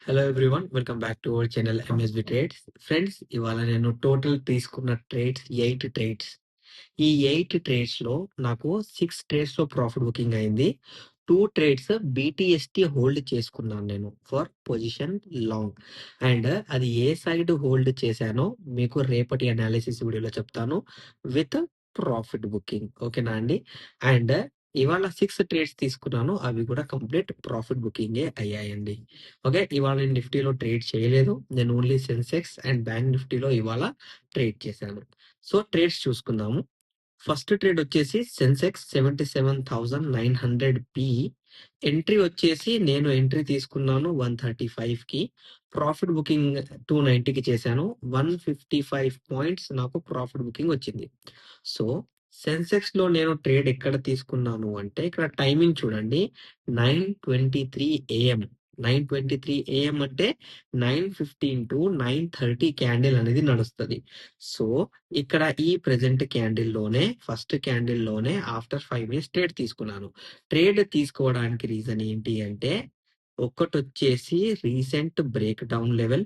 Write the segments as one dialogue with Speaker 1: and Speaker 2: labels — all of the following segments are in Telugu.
Speaker 1: Hello everyone. Welcome back to our channel MSB trades. Friends, ఇవాళ నేను టోటల్ తీసుకున్న ట్రేడ్స్ 8 ట్రేడ్స్. ఈ 8 ట్రేడ్స్‌లో నాకు 6 ట్రేడ్స్‌లో ప్రాఫిట్ బుకింగ్ అయింది. 2 ట్రేడ్స్ బీటీఎస్‌టీ హోల్డ్ చేసుకున్నాను నేను ఫర్ పొజిషన్ లాంగ్. అండ్ అది ఏ సైడ్ హోల్డ్ చేశానో మీకు రేపటి అనాలిసిస్ వీడియోలో చెప్తాను విత్ ప్రాఫిట్ బుకింగ్. ఓకేనా అండి? అండ్ ఇవాళ 6 ట్రేడ్స్ తీసుకున్నాను. అవి కూడా కంప్లీట్ ప్రాఫిట్ బుకింగే అయ్యాయండి. ఓకే. ఇవాళ నేను నిఫ్టీలో ట్రేడ్ చేయలేదు. నేను ఓన్లీ సెన్సెక్స్ అండ్ బ్యాంక్ నిఫ్టీలో ఇవాళ ట్రేడ్ చేశాను. సో, ట్రేడ్స్ చూసుకుందాము. ఫస్ట్ ట్రేడ్ వచ్చేసి సెన్సెక్స్ 77,900 పి. ఎంట్రీ వచ్చేసి నేను ఎంట్రీ తీసుకున్నాను 135కి. ప్రాఫిట్ బుకింగ్ 290కి చేశాను. 155 పాయింట్స్ నాకు ప్రాఫిట్ బుకింగ్ వచ్చింది. సో, సెన్సెక్స్‌లో నేను ట్రేడ్ ఎక్కడ తీసుకున్నాను అంటే ఇక్కడ టైమింగ్ చూడండి. 9:23 ఏఎం. 9:23 ఏఎం అంటే 9:15-9:30 క్యాండిల్ అనేది నడుస్తది. సో, ఇక్కడ ఈ ప్రెజెంట్ క్యాండిల్‌లోనే ఫస్ట్ క్యాండిల్‌లోనే ఆఫ్టర్ 5 మినిట్స్ ట్రేడ్ తీసుకున్నాను. ట్రేడ్ తీసుకోవడానికి రీజన్ ఏంటి అంటే ఒకటొచ్చేసి recent break down level,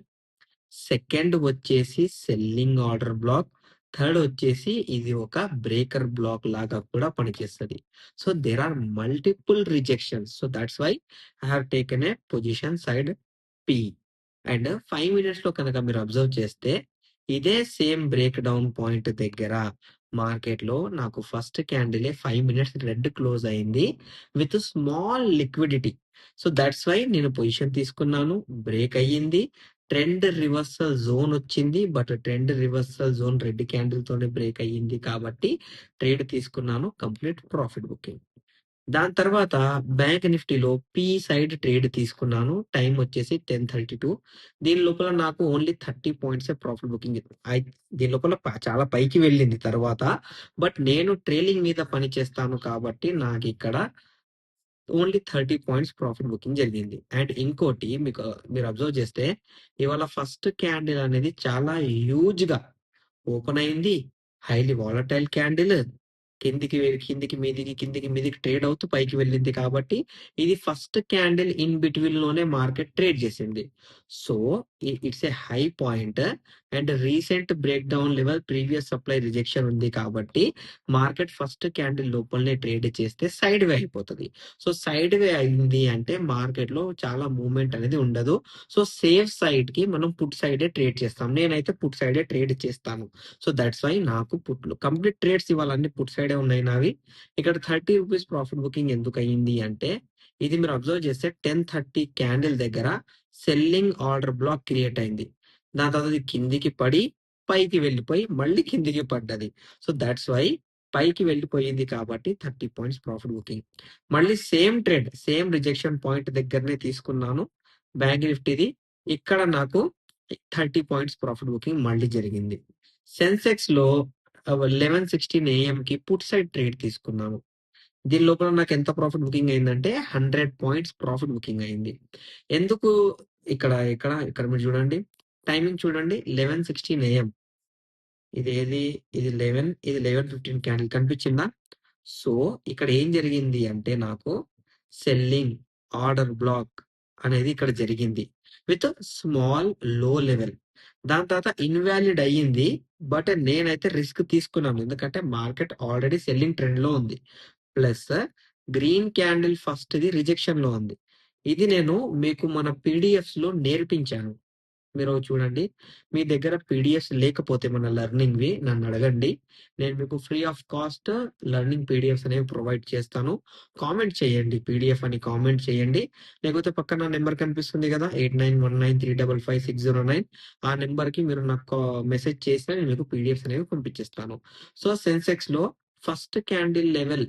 Speaker 1: second వచ్చేసి సెల్లింగ్ ఆర్డర్ బ్లాక్, థర్డ్ వచ్చేసి ఇది ఒక బ్రేకర్ బ్లాక్ లాగా కూడా పనిచేస్తది. So, there are multiple rejections. So, that's why I have taken a position side P. And 5 మినిట్స్‌లో కనుక మీరు అబ్జర్వ్ చేస్తే ఇదే సేమ్ బ్రేక్ డౌన్ పాయింట్ దగ్గర మార్కెట్‌లో నాకు ఫస్ట్ క్యాండిలే 5 మినిట్స్ రెడ్ క్లోజ్ అయింది with small liquidity. So, that's why నేను పొజిషన్ తీసుకున్నాను. బ్రేక్ అయ్యింది. ట్రెండ్ రివర్సల్ జోన్ వచ్చింది. But trend reversal zone red candle తోనే బ్రేక్ అయ్యింది కాబట్టి ట్రేడ్ తీసుకున్నాను. Complete profit booking. దాని తర్వాత బ్యాంక్ నిఫ్టీలో పి సైడ్ ట్రేడ్ తీసుకున్నాను. టైం వచ్చేసి 10:32. దీని లోపల నాకు ఓన్లీ 30 పాయింట్సే ప్రాఫిట్ బుకింగ్. దీని లోపల చాలా పైకి వెళ్ళింది తర్వాత. బట్ నేను ట్రైలింగ్ మీద పని చేస్తాను కాబట్టి నాకిక్కడ ఓన్లీ 30 పాయింట్స్ ప్రాఫిట్ బుకింగ్ జరిగింది. అండ్ ఇంకోటి మీరు అబ్జర్వ్ చేస్తే ఇవాళ ఫస్ట్ క్యాండిల్ అనేది చాలా హ్యూజ్‌గా ఓపెన్ అయింది. Highly volatile candle. కిందికి మీదికి ట్రేడ్ అవుతూ పైకి వెళ్ళింది కాబట్టి ఇది ఫస్ట్ క్యాండిల్ ఇన్ బిట్వీన్ లోనే మార్కెట్ ట్రేడ్ చేసింది. So, it's a high point and recent break down level previous supply rejection ఉంది కాబట్టి మార్కెట్ ఫస్ట్ క్యాండిల్ లోపలనే ట్రేడ్ చేస్తే సైడ్ వే అయిపోతుంది. సో, సైడ్ వే అయింది అంటే మార్కెట్ లో చాలా మూవ్‌మెంట్ అనేది ఉండదు. సో, సేఫ్ సైడ్ కి మనం పుట్ సైడే ట్రేడ్ చేస్తాం. నేనైతే పుట్ సైడే ట్రేడ్ చేస్తాను. సో, దట్స్ వై నాకు పుట్లు కంప్లీట్ ట్రేడ్స్ ఇవాళ అన్ని పుట్ సైడే ఉన్నాయి నావి. ఇక్కడ 30 రూపీస్ ప్రాఫిట్ బుకింగ్ ఎందుకు అయ్యింది అంటే ఇది మీరు అబ్జర్వ్ చేస్తే 10:30 క్యాండిల్ దగ్గర సెల్లింగ్ ఆర్డర్ బ్లాక్ క్రియేట్ అయింది. దాని తర్వాత ఇది కిందికి పడి పైకి వెళ్ళిపోయి మళ్ళీ కిందికి పడ్డది. సో, దట్స్ వై పైకి వెళ్ళిపోయింది కాబట్టి 30 పాయింట్స్ ప్రాఫిట్ బుకింగ్. మళ్ళీ same trade same rejection point దగ్గరనే తీసుకున్నాను బ్యాంక్ నిఫ్టీది. ఇక్కడ నాకు 30 పాయింట్స్ ప్రాఫిట్ బుకింగ్ మళ్ళీ జరిగింది. సెన్సెక్స్‌లో 11:16 ఏఎంకి పుట్ సైడ్ ట్రేడ్ తీసుకున్నాను. దీని లోపల నాకు ఎంత ప్రాఫిట్ బుకింగ్ అయిందంటే 100 పాయింట్స్ ప్రాఫిట్ బుకింగ్ అయింది. ఎందుకు ఇక్కడ మీరు చూడండి. టైమింగ్ చూడండి 11:16 ఏఎం. ఇదేది ఇది 11 ఇది 11:15 క్యాండిల్ కనిపించిందా? సో, ఇక్కడ ఏం జరిగింది అంటే నాకు సెల్లింగ్ ఆర్డర్ బ్లాక్ అనేది ఇక్కడ జరిగింది. విత్ స్మాల్ లో లెవెల్. దాని తర్వాత ఇన్‌వాలిడ్ అయ్యింది. బట్ నేనైతే రిస్క్ తీసుకున్నాను. ఎందుకంటే మార్కెట్ ఆల్రెడీ సెల్లింగ్ ట్రెండ్‌లో ఉంది. ప్లస్ గ్రీన్ క్యాండిల్ ఫస్ట్‌ది రిజెక్షన్‌లో ఉంది. ఇది నేను మీకు మన పీడీఎఫ్స్‌లో నేర్పించాను. మీరు చూడండి. మీ దగ్గర పీడీఎఫ్స్ లేకపోతే మన లెర్నింగ్‌వి నన్నడగండి. నేను మీకు ఫ్రీ ఆఫ్ కాస్ట్ లెర్నింగ్ పీడీఎఫ్స్ అనేవి ప్రొవైడ్ చేస్తాను. కామెంట్ చేయండి. పీడీఎఫ్ అని కామెంట్ చేయండి. లేకపోతే పక్కన నంబర్ కనిపిస్తుంది గదా! 8919355609 ఆ నంబర్‌కి మీరు నాకు మెసేజ్ చేసినా నేను మీకు పీడీఎఫ్స్ అనేవి పంపించేస్తాను. సో, సెన్సెక్స్‌లో first candle level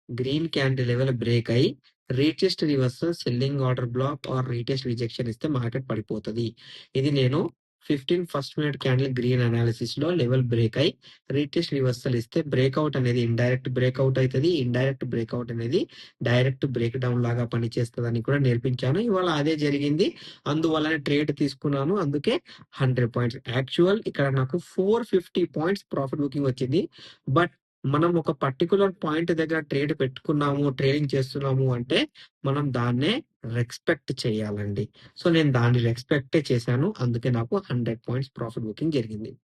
Speaker 1: green candle level break అయ్యి retest reversal selling order block or retest rejection ఇస్తే మార్కెట్ పడిపోతది. ఇది నేను 15 first minute candle green analysis లో లెవెల్ బ్రేక్ అయ్యి రీటెస్ట్ రివర్సల్ ఇస్తే బ్రేక్అవుట్ అనేది ఇండైరెక్ట్ బ్రేక్అవుట్ అవుతుంది. ఇండైరెక్ట్ బ్రేక్అవుట్ అనేది డైరెక్ట్ బ్రేక్ డౌన్ లాగా పనిచేస్తుందని కూడా నేర్పించాను. ఇవాళ అదే జరిగింది. అందువల్లనే ట్రేడ్ తీసుకున్నాను. అందుకే 100 పాయింట్స్. యాక్చువల్ ఇక్కడ నాకు 450 పాయింట్స్ ప్రాఫిట్ బుకింగ్ వచ్చింది. బట్ మనం ఒక పర్టిక్యులర్ పాయింట్ దగ్గర ట్రేడ్ పెట్టుకున్నాము, ట్రేడింగ్ చేస్తున్నాము అంటే మనం దాన్నే రెస్పెక్ట్ చేయాలండి. సో, నేను దాన్ని రెస్పెక్టే చేశాను. అందుకే నాకు 100 పాయింట్స్ ప్రాఫిట్ బుకింగ్ జరిగింది.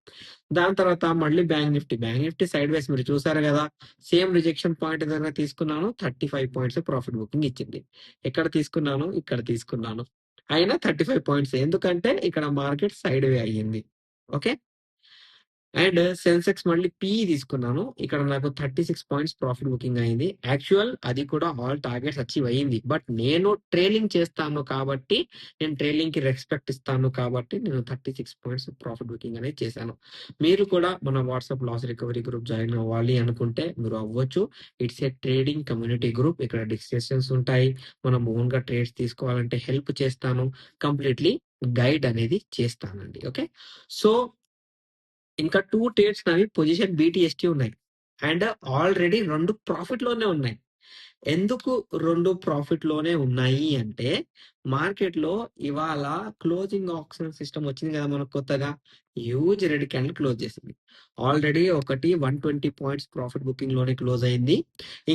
Speaker 1: దాని తర్వాత మళ్ళీ బ్యాంక్ నిఫ్టీ సైడ్‌వేస్ మీరు చూసారు గదా! సేమ్ రిజెక్షన్ పాయింట్ దగ్గర తీసుకున్నాను. 35 పాయింట్స్ ప్రాఫిట్ బుకింగ్ ఇచ్చింది. ఎక్కడ తీసుకున్నాను? ఇక్కడ తీసుకున్నాను. అయినా 35 పాయింట్స్ ఎందుకంటే ఇక్కడ మార్కెట్ సైడ్‌వే అయ్యింది. ఓకే. అండ్ సెన్సెక్స్ మళ్ళీ పీఈ తీసుకున్నాను. ఇక్కడ నాకు 36 పాయింట్స్ ప్రాఫిట్ బుకింగ్ అయింది. యాక్చువల్ అది కూడా ఆల్ టార్గెట్స్ అచీవ్ అయింది. బట్ నేను ట్రైలింగ్ చేస్తాను కాబట్టి, నేను ట్రైలింగ్‌కి రెస్పెక్ట్ ఇస్తాను కాబట్టి, నేను 36 పాయింట్స్ ప్రాఫిట్ బుకింగ్ అనేది చేశాను. మీరు కూడా మన WhatsApp loss recovery group join అవ్వాలి అనుకుంటే మీరు అవ్వచ్చు. It's a trading community group. ఇక్కడ డిస్కషన్స్ ఉంటాయి. మనం ఓన్‌గా ట్రేడ్స్ తీసుకోవాలంటే హెల్ప్ చేస్తాను. కంప్లీట్‌లీ గైడ్ అనేది చేస్తానండి. ఓకే. సో ఇంకా 2 ట్రేడ్స్ నావి పొజిషన్ బీటీఎస్టీ ఉన్నాయి. అండ్ ఆల్రెడీ 2 ప్రాఫిట్‌లోనే ఉన్నాయి. ఎందుకు 2 ప్రాఫిట్‌లోనే ఉన్నాయి అంటే, మార్కెట్‌లో ఇవాళ క్లోజింగ్ ఆక్షన్ సిస్టమ్ వచ్చింది కదా! మనకు కొత్తగా. హ్యూజ్ రెడ్ క్యాండిల్ క్లోజ్ చేసింది. ఆల్రెడీ ఒకటి 120 పాయింట్స్ ప్రాఫిట్ బుకింగ్‌లోనే క్లోజ్ అయింది.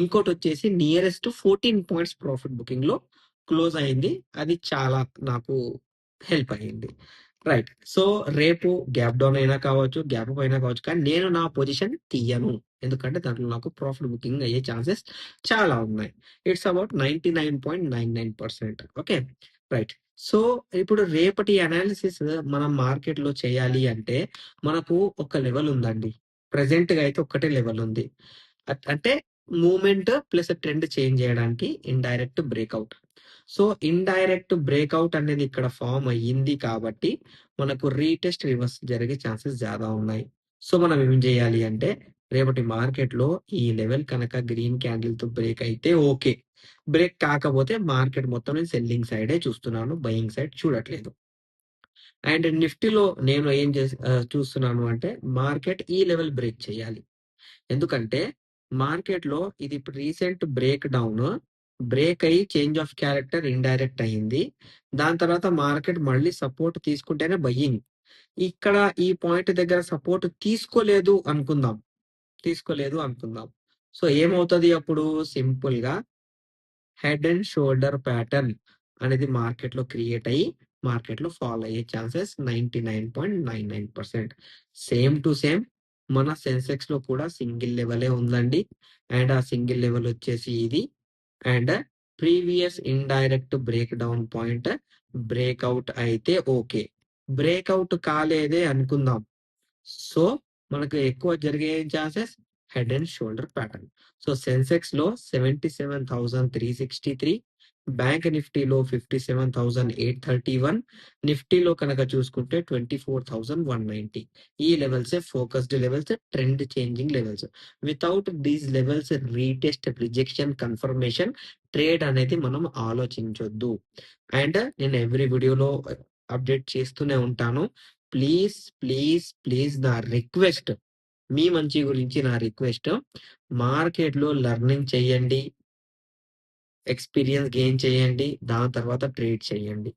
Speaker 1: ఇంకోటొచ్చేసి నియరెస్ట్ 14 పాయింట్స్ ప్రాఫిట్ బుకింగ్‌లో క్లోజ్ అయింది. అది చాలా నాకు హెల్ప్ అయింది. రైట్. సో, రేపు గ్యాప్ డౌన్ అయినా కావచ్చు, గ్యాప్ అప్ అయినా కావచ్చు. కానీ నేను నా పొజిషన్ తీయను. ఎందుకంటే దాంట్లో నాకు ప్రాఫిట్ బుకింగ్ అయ్యే ఛాన్సెస్ చాలా ఉన్నాయి. It's about 99.99% okay. Right. So, ఇప్పుడు రేపటి అనాలిసిస్ మనం మార్కెట్‌లో చేయాలి అంటే, మనకు ఒక లెవెల్ ఉందండి. ప్రెజెంట్‌గా అయితే ఒక్కటే లెవెల్ ఉంది. అంటే మూవ్‌మెంట్ ప్లస్ ట్రెండ్ చేంజ్ చేయడానికి indirect breakout. So, indirect breakout అనేది ఇక్కడ ఫార్మ్ అయ్యింది కాబట్టి, మనకు రీటెస్ట్, రివర్స్ జరిగే ఛాన్సెస్ చాలా ఉన్నాయి. సో, మనం ఏం చేయాలి అంటే, రేపటి మార్కెట్‌లో ఈ లెవెల్ కనుక గ్రీన్ క్యాండిల్‌తో బ్రేక్ అయితే ఓకే. బ్రేక్ కాకపోతే మార్కెట్ మొత్తం నేను సెల్లింగ్ సైడే చూస్తున్నాను. బయింగ్ సైడ్ చూడట్లేదు. అండ్ నిఫ్టీలో నేను చూస్తున్నాను అంటే, మార్కెట్ ఈ లెవెల్ బ్రేక్ చేయాలి. ఎందుకంటే మార్కెట్‌లో ఇది ఇప్పుడు రీసెంట్ బ్రేక్ డౌన్. బ్రేక్ అయ్యి చేంజ్ ఆఫ్ క్యారెక్టర్ ఇండైరెక్ట్ అయింది. దాని తర్వాత మార్కెట్ మళ్ళీ సపోర్ట్ తీసుకుంటేనే బయ్యింగ్. ఇక్కడ ఈ పాయింట్ దగ్గర సపోర్ట్ తీసుకోలేదు అనుకుందాం. సో, ఏమవుతది అప్పుడు సింపుల్‌గా హెడ్ అండ్ షోల్డర్ ప్యాటర్న్ అనేది మార్కెట్‌లో క్రియేట్ అయ్యి, మార్కెట్‌లో ఫాల్ అయ్యే ఛాన్సెస్ 99.99% సేమ్ టు సేమ్ మన సెన్సెక్స్‌లో కూడా సింగిల్ లెవెలే ఉందండి. అండ్ ఆ సింగిల్ లెవెల్ వచ్చేసి ఇది. And previous indirect break down point breakout అయితే ఓకే. బ్రేక్‌ఔట్ కాలేదే అనుకుందాం. సో, మనకు ఎక్కువ జరిగే chances head and shoulder pattern. So, సెన్సెక్స్‌లో 77,363, బ్యాంక్ నిఫ్టీలో 57,831, నిఫ్టీలో కనుక చూసుకుంటే 24,190. ఈ లెవెల్సే focused levels, trend changing levels. Without these levels retest, rejection, confirmation trade అనేది మనం ఆలోచించొద్దు. అండ్ నేను ఎవ్రీ వీడియోలో అప్డేట్ చేస్తూనే ఉంటాను. ప్లీజ్ నా రిక్వెస్ట్. మీ మంచి గురించి నా రిక్వెస్ట్. మార్కెట్‌లో లెర్నింగ్ చేయండి. ఎక్స్‌పీరియన్స్ గెయిన్ చేయండి. దాని తర్వాత ట్రేడ్ చేయండి.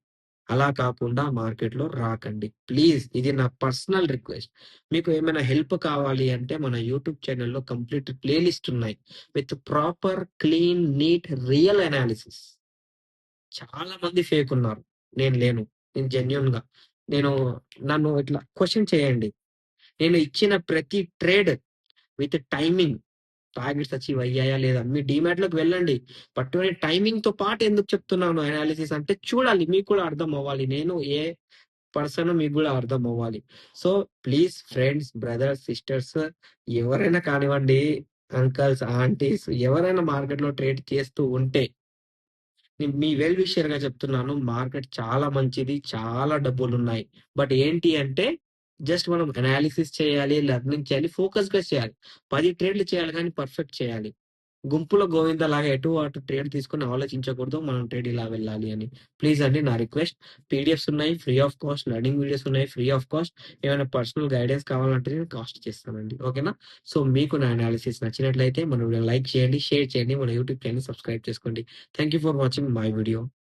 Speaker 1: అలా కాకుండా మార్కెట్‌లో రాకండి. ప్లీజ్ ఇది నా పర్సనల్ రిక్వెస్ట్. మీకు ఏమైనా హెల్ప్ కావాలి అంటే మన యూట్యూబ్ ఛానెల్‌లో కంప్లీట్ ప్లే లిస్ట్ ఉన్నాయి. With proper, clean, neat, real analysis. చాలా మంది ఫేక్ ఉన్నారు. నేను లేను. నేను జెన్యూన్‌గా. నేను నన్ను ఇట్లా క్వెషన్ చేయండి. నేను ఇచ్చిన ప్రతి trade with timing targets achieve అయ్యాయా లేదా? మీ డీమాట్‌లోకి వెళ్ళండి. పర్టిక్యులర్ టైమింగ్‌తో పాటు ఎందుకు చెప్తున్నాను అనాలిసిస్ అంటే చూడాలి. మీకు కూడా అర్థం అవ్వాలి. నేను ఏ పర్సనో మీకు గూడా అర్థం అవ్వాలి. So, please friends, brothers, sisters ఎవరైనా కానివ్వండి, అంకల్స్, ఆంటీస్ ఎవరైనా మార్కెట్‌లో ట్రేడ్ చేస్తూ ఉంటే మీ వెల్ విషర్‌గా చెప్తున్నాను. మార్కెట్ చాలా మంచిది. చాలా డబ్బులున్నాయి. బట్ ఏంటి అంటే జస్ట్ మనం అనాలిసిస్ చేయాలి, లెర్నింగ్ చేయాలి, ఫోకస్‌గా చేయాలి. 10 ట్రేడ్‌లు చేయాలి గానీ పర్ఫెక్ట్ చేయాలి. గుంపులో గోవిందలాగా ఎటు అటు ట్రేడ్ తీసుకొని ఆలోచించకూడదు. మనం ట్రేడ్ ఇలా వెళ్ళాలి అని. ప్లీజ్ అండి నా రిక్వెస్ట్. పీడీఎఫ్స్ ఉన్నాయి free of cost. Learning videos ఉన్నాయి ఫ్రీ ఆఫ్ కాస్ట్. ఏమైనా పర్సనల్ గైడెన్స్ కావాలంటే నేను కాస్ట్ చేస్తానండి. ఓకేనా? సో, మీకు నా అనాలిసిస్ నచ్చినట్లయితే మన వీడియోని లైక్ చేయండి, షేర్ చేయండి. మన యూట్యూబ్ ఛానెల్ సబ్స్క్రైబ్ చేసుకోండి. Thank you for watching my video.